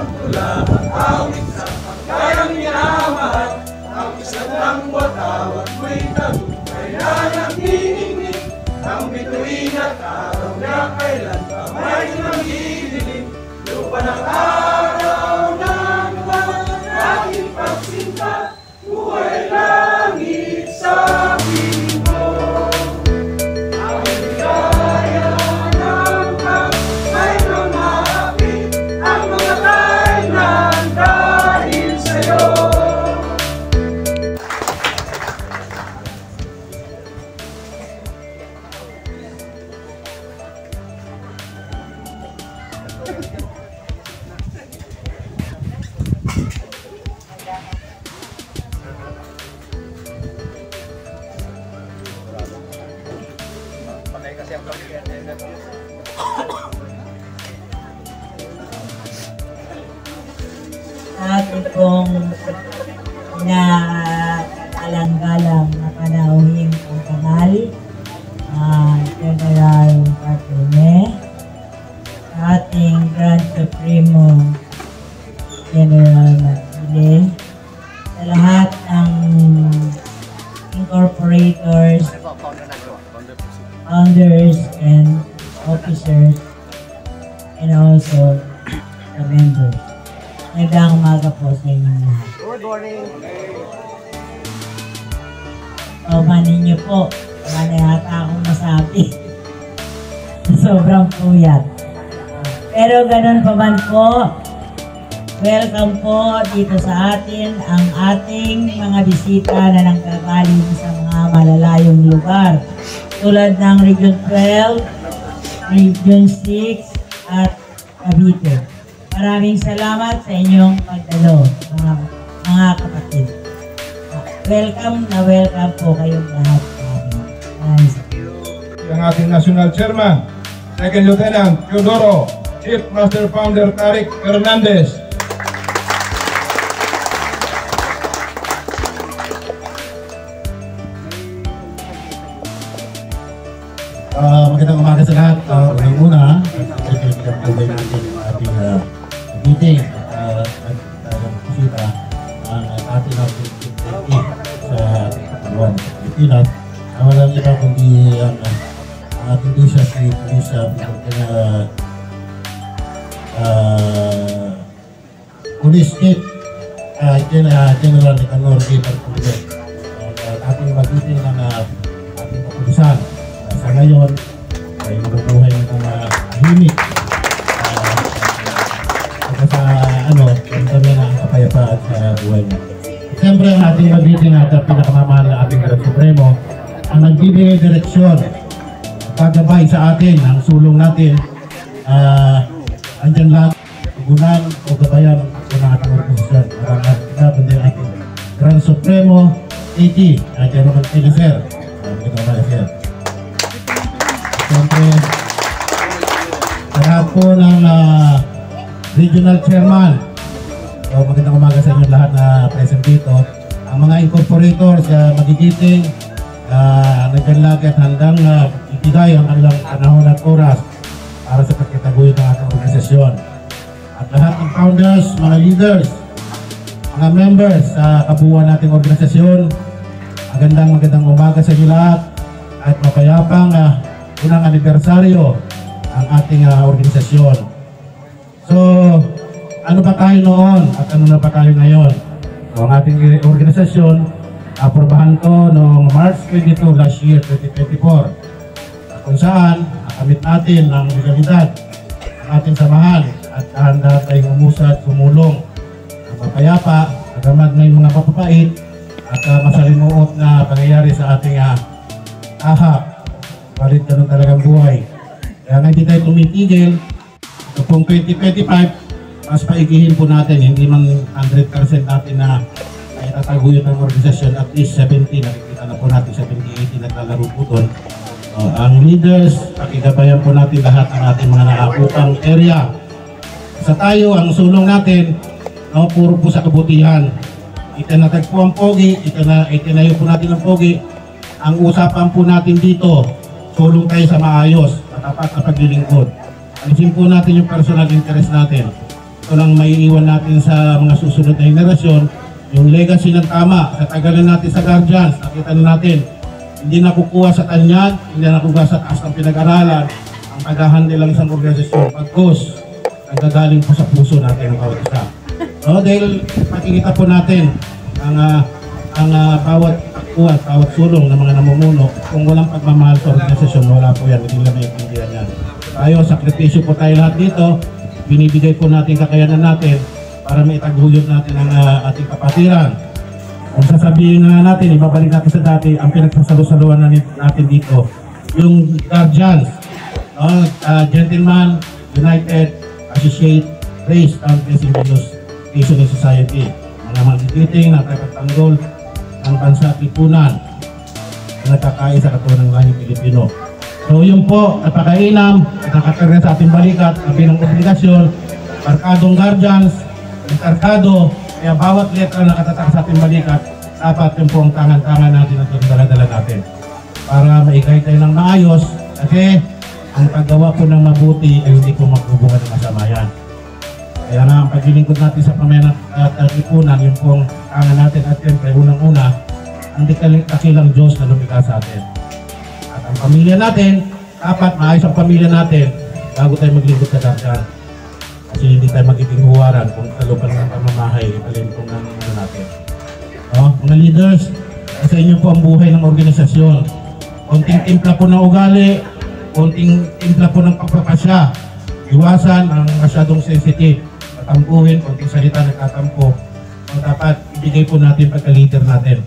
pagtula at awit sa pagkayang minamahal. Ang isang lang watawat mo'y tagumpay na nagniningning. Ang bituin at araw na kailan pa may nangihiling. Lupa ng araw ng aking pagsinta, buhay langit sa piling mo. Ang ligaya ng pag-ay ng maapit, ang mga kainan dahil sa'yo. Atin pong pinakalang-galang na panauhing pagkanal, General Bartolome, ating Grand Supremo General Martile, sa lahat ng incorporators, founders, and officers, and also the members. Magandang umaga po sa inyong lahat. Good morning! Manin niyo po, wala yata akong masabi. Sobrang puyat. Pero ganun pa man po, welcome po dito sa atin ang ating mga bisita na nanggagaling sa mga malalayong lugar. Tulad ng Region 12, Region 6, at Cavite. Maraming salamat sa inyong pagdalo, mga kapatid. Welcome po kayong lahat. Ang ating National Chairman, Second Lieutenant Teodoro, Chief Master Founder Tarik Hernandez. Magandang umaga sa lahat. Unang-una, pagkakabay natin ang ating meeting at bisita ang ating update sa Palawan, Pilipinas. Walang iba kundi ang ating isa si Police Police Chief General Nicanor G. Bartolome. Ating mag-meeting ng ating kapulisan. Sa ngayon ay mabubuhay ng mga tahimik kami na ang kapayapaan sa buhay niya. Siyempre ang ating mag-meeting at pinakamamahal na ating Grand Supremo ang nagbibigay direksyon, pagabay sa atin, ang sulong natin, andyan lang, tugunan o gabayan ng ating organisasyon. Ang ating Grand Supremo AT, General Eliser. Siyempre, sa lahat po ng Regional Chairman, magandang umaga sa inyo lahat na present dito. Ang mga incorporators magigiting, nagkanlagi at handang ibigay ang kanilang panahon at oras para sa pagkataguyod ng ating organisasyon. At lahat ng founders, mga leaders, mga members sa kabuuan nating organisasyon, magandang umaga sa inyo lahat at mapayapang unang anibersaryo ang ating organisasyon. So, ano ba tayo noon at ano na ba tayo ngayon? So, ang ating organisasyon, aprobahan to noong March 22 last year, 2024. Kung saan, nakamit natin ng legalidad ang ating samahan at handa tayong umusad, sumulong ng mapayapa, nagamad na yung mga mapapait at masalimuot na pangyayari sa ating ahak. Palit na talagang buhay. Kaya nga hindi tayo tumitigil. Ito pong 2025, mas paigihin po natin, hindi man 100% natin na itataguyod ng organisasyon, at least 70, nakikita na po natin 70-80 naglalaro po doon. Ang leaders, pakigabayan po natin lahat ng ating mga nakakupang area. Sa tayo, ang sulong natin, puro po sa kabutihan. Itinatag po ang pogi, itinayo po natin ang pogi. Ang usapan po natin dito, sulong tayo sa maayos, matapat na paglilingkod. Alisin po natin yung personal interest natin. So ito lang may iwan natin sa mga susunod na henerasyon, yung legacy ng tama, sa tagalan natin sa guardians, nakita na natin, hindi nakukuha sa tanyan, hindi nakukuha sa taas ng pinag-aralan, ang paghahandle lang isang organisasyon, pagkos, nagagaling po sa puso natin ang bawat isa. So, dahil makikita po natin ang bawat takbuhan, bawat sulong ng mga namumuno, kung walang pagmamahal sa organisasyon, wala po yan, hindi lang naiintindihan yan. Tayo, sakripisyo po tayo lahat dito, binibigay po natin kakayanan natin para maitaguyod natin ang ating kapatiran. Kung sasabihin nga natin, ibabalik natin sa dati, ang pinagsasalusaluan natin dito, yung guardians, gentlemen, united, associate, race, countries, Education and Society, mga magigiting, nakapagtanggol ng bansa at lipunan na nagkakain sa katunan ng lahing Pilipino. So yun po, napakainam, nakakarga sa ating balikat, ang binang obligasyon, barkadong guardians, barkado, kaya bawat letra na nakatatak sa ating balikat, dapat yun po ang tangan-tangan natin at yung dala-dala natin. Para maigay tayo ng maayos, kasi ang paggawa po ng mabuti ay hindi po magbubunga ng masama yan. Kaya nga, ang paglilingkod natin sa pamayan at lipunan, yung pong tangan natin at siyempre, unang-una, ang dakilang Diyos na lumikha sa atin. At ang pamilya natin, dapat maayos ang pamilya natin bago tayo maglingkod sa dagat. Kasi hindi tayo magiging huwaran kung talupan ng pamamahay, ipalimpong ng natin. Mga leaders, sa inyo po ang buhay ng organisasyon. Konting timpla po ng ugali, konting timpla po ng pagpapasya. Iwasan ang masyadong sensitive. Tatampuhin, konting salita nagtatampo. So, dapat ibigay po natin pagka-leader natin.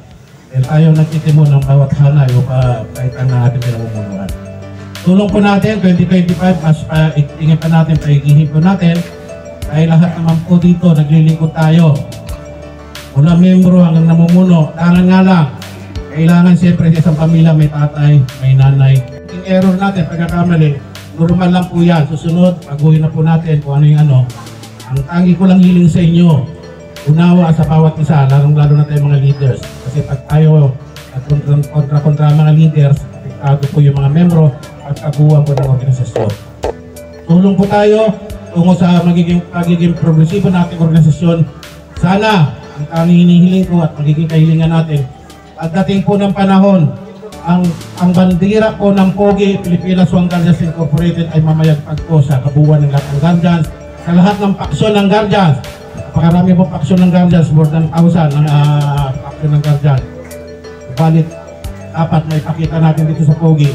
Dahil tayo nagtitimo ng bawat hanay o kahit ang ating pinamumunuan. Tulong po natin, 2025, mas tingin pa natin, paigihin po natin. Dahil lahat naman po dito, naglilingkod tayo. Mula membro hanggang namumuno, tangan nga lang. Kailangan siyempre sa isang pamilya may tatay, may nanay. Yung error natin, pagkakamali, normal lang po yan. Susunod, baguhin na po natin kung ano yung ano. Ang tangi ko lang hiling sa inyo, unawa sa bawat isa, lalong-lalo na tayo mga leaders. Kasi pag tayo at kontra mga leaders, apektado po yung mga membro at kabuuan po ng organisasyon. Tulong po tayo tungo sa magiging progresibo nating organisasyon. Sana ang tanging hinihiling ko at magiging kahilingan natin, pagdating po ng panahon, ang bandera po ng POGI, Pilipinas Swan Guardians Incorporated, ay mamayagpag po sa kabuuan ng lahat ng Guardians, sa lahat ng paksyon ng Guardians. Napakarami po paksyon ng Guardians, more than 1,000 ng paksyon ng Guardians. Balit, dapat may pakita natin dito sa POGI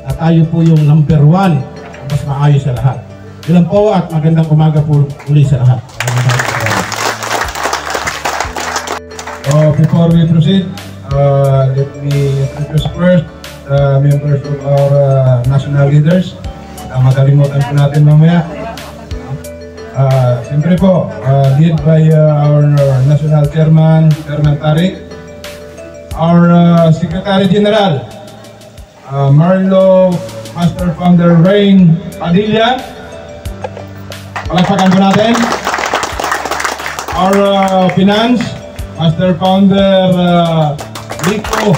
na tayo po yung number 1 na mas maayos sa lahat. Yun po at magandang umaga po muli sa lahat. Before we proceed, let me introduce first the members of our national leaders. Magalimutan po natin mamaya. Siyempre po, lead by our National Chairman, Chairman Tarik, our Secretary General, Marlo Master Founder Rain Padilla. Palakpakan po natin. Our Finance, Master Founder Lico,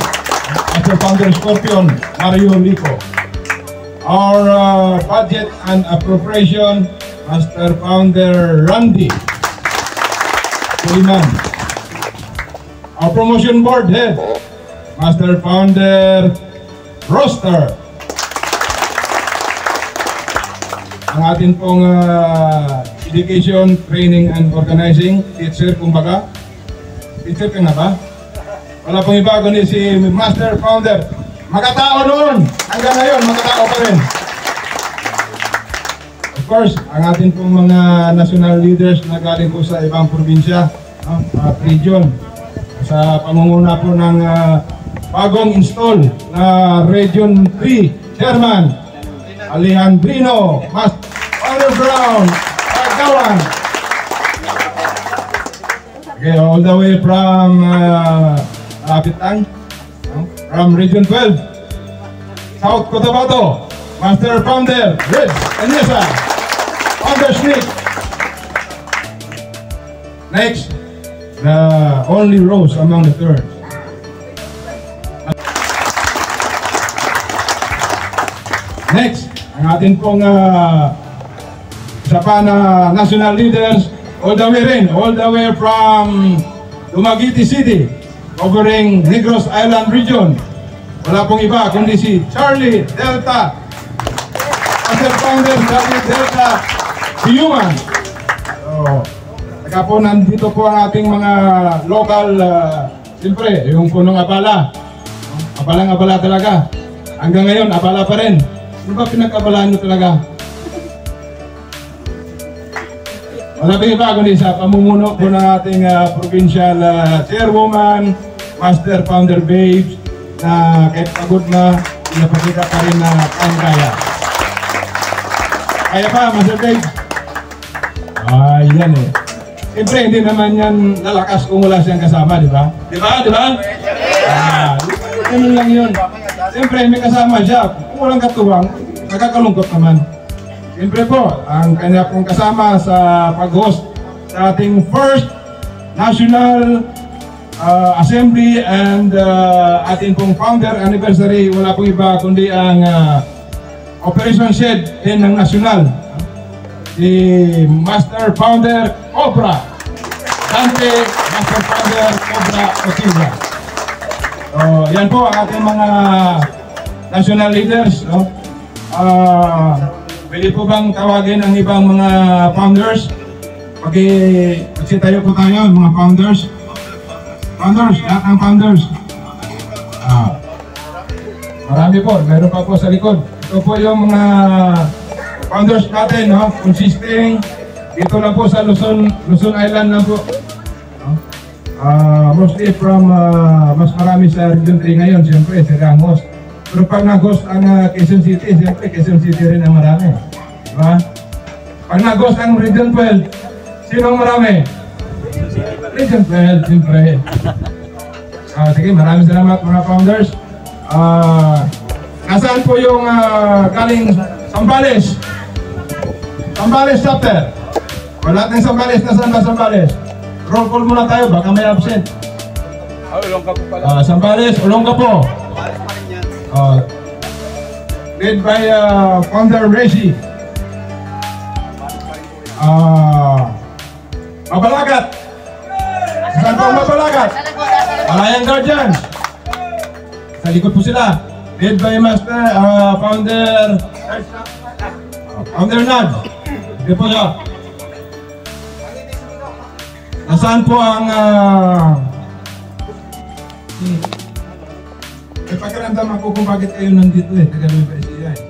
Master Founder Scorpion, Mario Lico. Our Budget and Appropriation, Master Founder Randy Suliman. Our Promotion Board Head, Master Founder Roster. Ang atin pong Education, Training and Organizing Teacher, kumbaga. Teacher ka nga ba? Wala pong iba kundi si Master Founder. Makatao noon! Hanggang ngayon, makatao pa rin. Of course, ang atin pong mga national leaders na galing po sa ibang probinsya, region, sa pamunguna po ng bagong install na Region 3 Chairman Alejandrino Master Brown Agawan. Okay, all the way from Apitang, from Region 12, South Cotabato, Master Founder Reds Anyesa, Founder Smith. Next, the only rose among the thirds. Next, ang atin pong isa pa na national leaders, all the way from Dumaguete City, covering Negros Island region. Wala pong iba kundi si Charlie Delta, Master Founder Charlie Delta, si Human. So, saka po nandito po ang ating mga local, siyempre, yung punong abala. Abalang-abala talaga. Hanggang ngayon, abala pa rin. Ano ba pinag-abalaan nyo talaga? Wala pa iba kundi sa pamumuno po ng ating provincial chairwoman, Master Founder Babes, na kahit pagod na, pinapakita pa rin na kaya. Kaya pa, Master Babes? Ayan eh. Siyempre, hindi naman yan lalakas kung wala siyang kasama, di ba? Di ba? Di ba? Ganun lang yun. Siyempre, may kasama siya. Kung walang katuwang, nakakalungkot naman. Siyempre po, ang kanya pong kasama sa pag-host sa ating first National Assembly and ating pong founder anniversary, wala pong iba kundi ang Operation Shed din ng National. Si Master Founder Cobra Dante, Master Founder Cobra Otilla. So, yan po ang ating mga national leaders. No? Pwede po bang tawagin ang ibang mga founders? Magsitayo po tayo, mga founders. Founders, lahat ng founders. Marami po, meron pa po sa likod. Ito po yung mga founders natin, no? Consisting dito lang po sa Luzon Island lang po. No? Mostly from mas marami sa Region 3 ngayon, siyempre sila ang host. Pero pag nag-host ang Quezon City, siyempre Quezon City rin ang marami. Diba? Pag nag-host ang Region 12, sino ang marami? Region 12, siyempre. Sige, maraming salamat mga founders. Nasaan po yung galing Sambales? Sambales chapter. Wala tayong Sambales. Nasaan ba Sambales? Roll call muna tayo, baka may absent. Olongapo pala. Sambales, Olongapo. Led by Founder Resi. Mabalagat. Saan po ang Mabalagat? Malayan Guardians. Sa likod po sila. Led by Master Founder Nad. Hindi po siya. Nasaan po ang may pakiramdam ako kung bakit kayo nandito eh. Taga Nueva Ecija eh.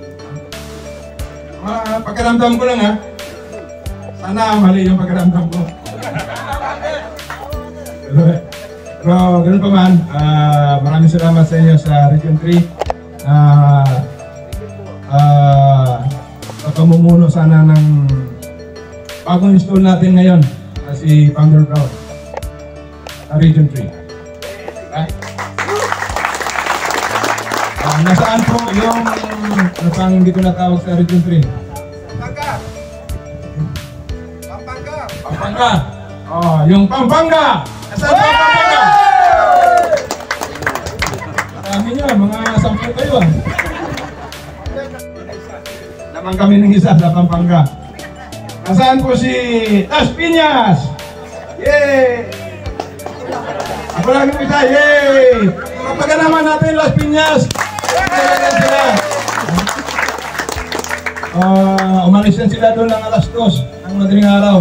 Pakiramdam ko lang ha. Sana mali yung pakiramdam ko. Pero ganun pa man, maraming salamat sa inyo sa Region 3. Sa pamumuno sana ng bagong install natin ngayon si Founder Brown sa Region 3. Nasaan po yung pang hindi ko natawag sa Region 3? Pampanga! Yung Pampanga! Nasaan po ang Pampanga? Dami nyo, mga 10 kayo ah. Naman kami ng isa sa Pampanga. Nasaan po si Las Piñas? Yay! Ako lang yung isa, yay! Kapag naman natin Las Piñas, sila. Umalis na sila doon ng alas 2 ng madaling araw.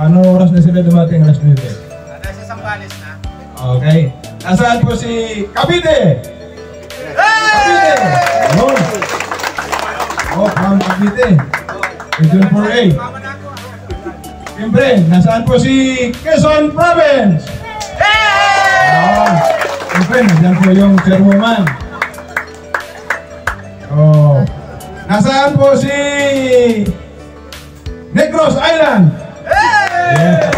Ano oras na sila dumating? Alas 9. Nasa Sambales na. Okay. Nasaan po si Cavite? Cavite! Ayun. From Cavite. Region 4A. Siyempre, nasaan po si Quezon Province? Siyempre, nandiyan po yung chairwoman. Nasaan po si Negros Island? Yeah.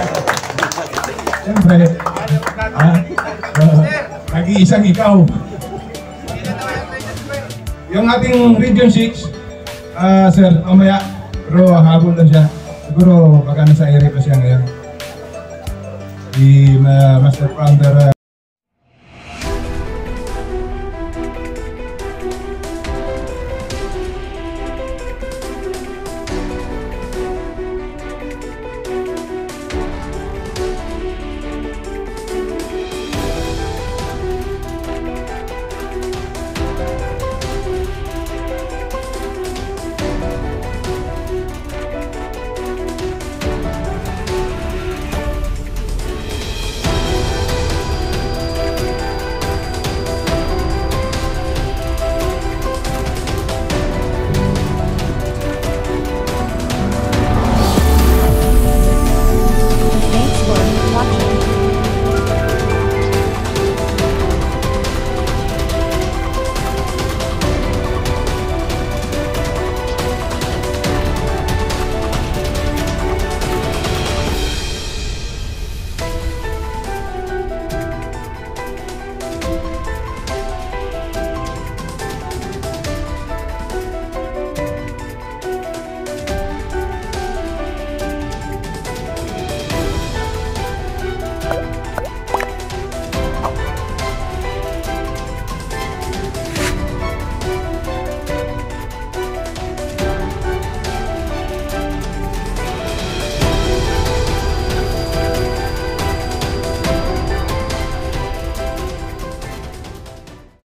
Siyempre, nag-iisang ikaw. Yung ating Region 6, sir, mamaya, pero habol lang siya. Siguro baka nasa area pa siya ngayon. Si Master Founder